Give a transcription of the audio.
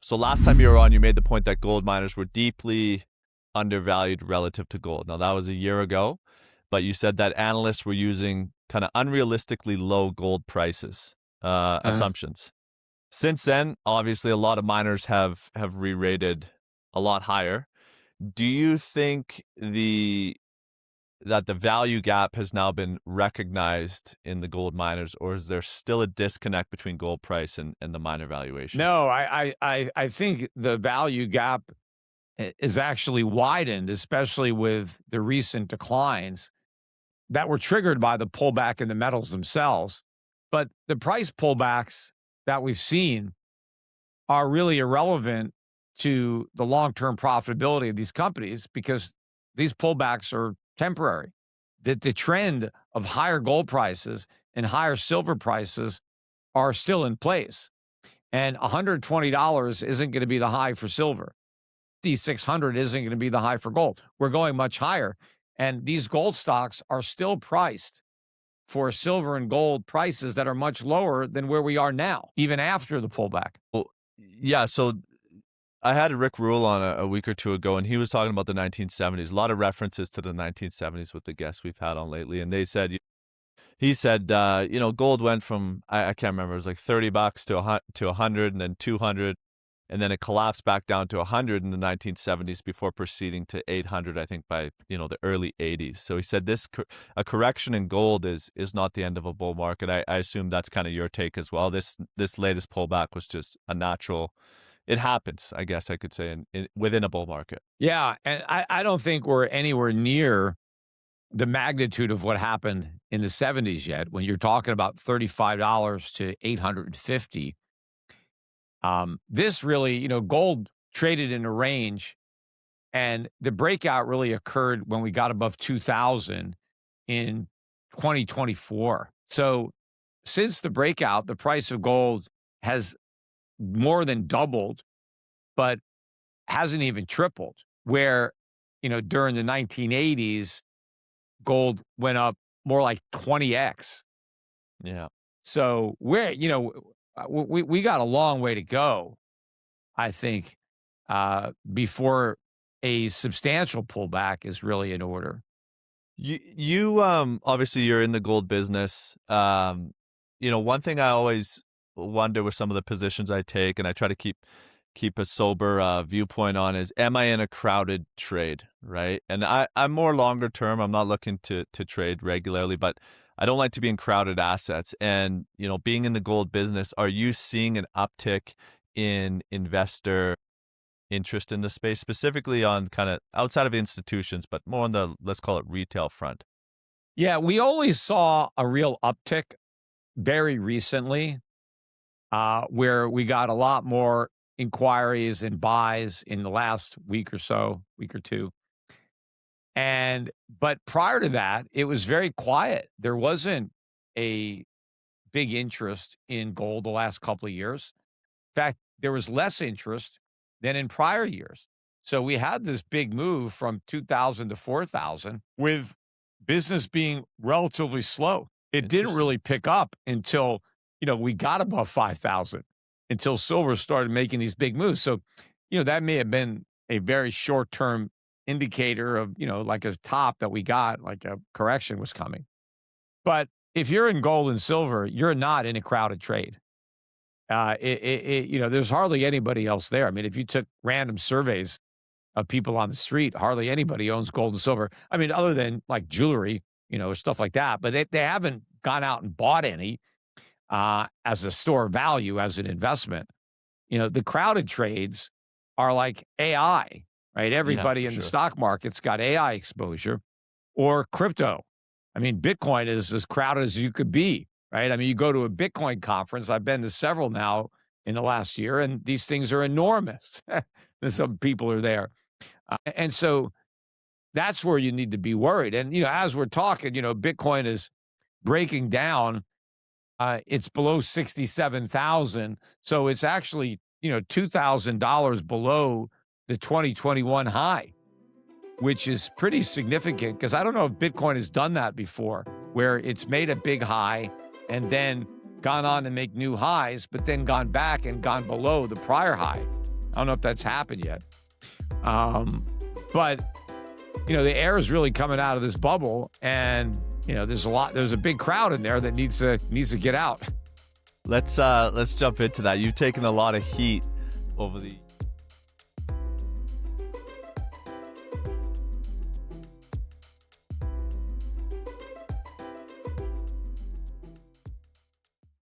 So last time you were on, you made the point that gold miners were deeply undervalued relative to gold. Now, that was a year ago, but you said that analysts were using kind of unrealistically low gold prices assumptions. Since then, obviously, a lot of miners have re-rated a lot higher. Do you think that the value gap has now been recognized in the gold miners, or is there still a disconnect between gold price and the miner valuations? No, I think the value gap is actually widened, especially with the recent declines that were triggered by the pullback in the metals themselves. But the price pullbacks that we've seen are really irrelevant to the long-term profitability of these companies because these pullbacks are temporary. The trend of higher gold prices and higher silver prices are still in place. And $120 isn't going to be the high for silver. $600 isn't going to be the high for gold. We're going much higher. And these gold stocks are still priced for silver and gold prices that are much lower than where we are now, even after the pullback. Well, yeah, so I had Rick Rule on a week or two ago, and he was talking about the 1970s. A lot of references to the 1970s with the guests we've had on lately. And he said, gold went from, I can't remember, it was like $30 to 100 and then 200. And then it collapsed back down to 100 in the 1970s before proceeding to 800, I think, by the early 80s. So he said a correction in gold is not the end of a bull market. I assume that's kind of your take as well. This latest pullback was just a natural. It happens, I guess I could say, within a bull market. Yeah, and I don't think we're anywhere near the magnitude of what happened in the 70s yet. When you're talking about $35 to $850. This really, gold traded in a range, and the breakout really occurred when we got above 2,000 in 2024. So since the breakout, the price of gold has more than doubled, but hasn't even tripled, where, during the 1980s, gold went up more like 20x. Yeah. So we got a long way to go, I think, before a substantial pullback is really in order. You obviously you're in the gold business. One thing I always wonder with some of the positions I take, and I try to keep a sober viewpoint on, is, am I in a crowded trade, right? And I'm more longer term. I'm not looking to trade regularly, but I don't like to be in crowded assets. And, being in the gold business, are you seeing an uptick in investor interest in the space, specifically on kind of outside of institutions, but more on the, let's call it, retail front? Yeah, we only saw a real uptick very recently, where we got a lot more inquiries and buys in the last week or two. But prior to that, it was very quiet. There wasn't a big interest in gold the last couple of years. In fact, there was less interest than in prior years. So we had this big move from 2,000 to 4,000 with business being relatively slow. It didn't really pick up until, we got above 5,000, until silver started making these big moves. So, that may have been a very short-term indicator of, like a top that we got, like a correction was coming. But if you're in gold and silver, you're not in a crowded trade. There's hardly anybody else there. I mean, if you took random surveys of people on the street, hardly anybody owns gold and silver. I mean, other than like jewelry, stuff like that. But they haven't gone out and bought any as a store of value, as an investment. The crowded trades are like AI, right? Everybody in the stock market's got AI exposure, or crypto. I mean, Bitcoin is as crowded as you could be, right? I mean, you go to a Bitcoin conference. I've been to several now in the last year, and these things are enormous. Some people are there. And so that's where you need to be worried. And, as we're talking, Bitcoin is breaking down. It's below 67,000. So it's actually, $2,000 below the 2021 high, which is pretty significant, because I don't know if Bitcoin has done that before, where it's made a big high and then gone on to make new highs, but then gone back and gone below the prior high. I don't know if that's happened yet. But the air is really coming out of this bubble, and there's a big crowd in there that needs to get out. Let's jump into that. You've taken a lot of heat over the